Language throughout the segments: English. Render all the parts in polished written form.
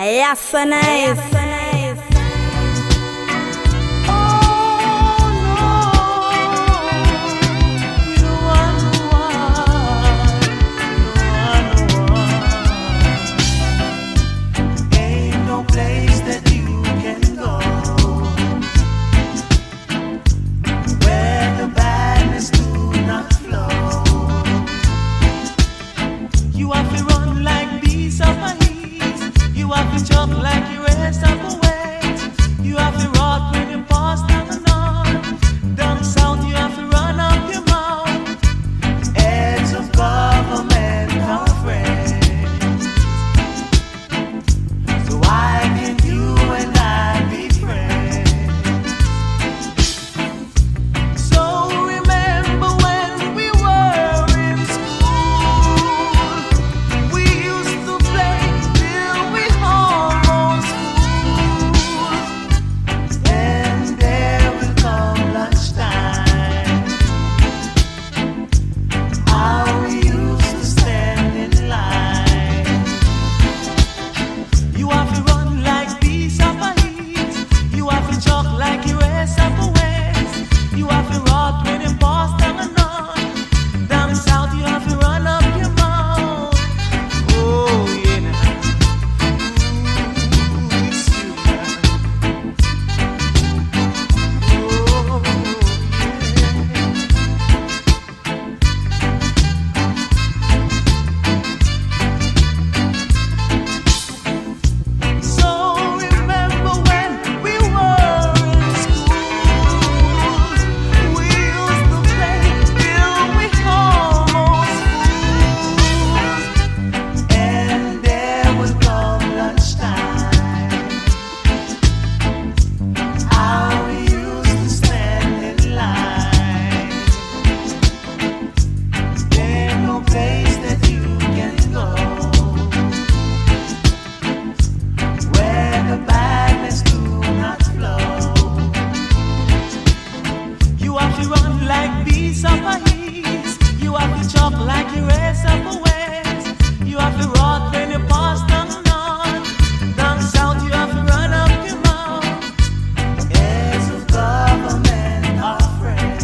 Yes, so nice. Like you rest of the west, you have to rot when you pass down the north. Down south, you have to run up your mouth. Heads of government are friends. So why can't you and I be friends? So remember when we were in school, we used to play till we almost and there will come lunchtime. How we used to stand in line. You have to run like bees of a heat. You have to jog like you rest of the west. You have to rot when you pass down the north. Down the south you have to run up your mouth. Oh yeah. It's you now. Oh yeah. So remember when we were in school, we used to play till we almost fools, and there would come lunchtime. How we used to stand in line. There's no place that you can go where the badness do not flow. You have to run like bees of a heat. You have to jog like you rest of the west. You have to rot when you pass down the north. Down south you have to run up your mouth. Heads of government are friends.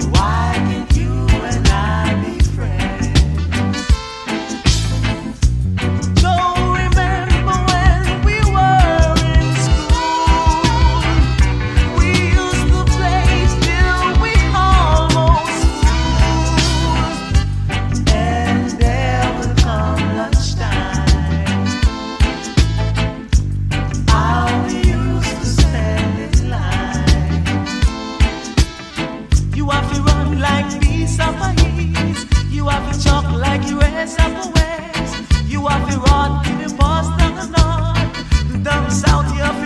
So why can't you and I be friends? So remember when we were in school, we used to play till we almost fools, and there would come lunchtime. How we used to stand in line. You have to run like bees of a heat. You have to jog like you rest of the west. You have to rot in the past down the north. Down south you have to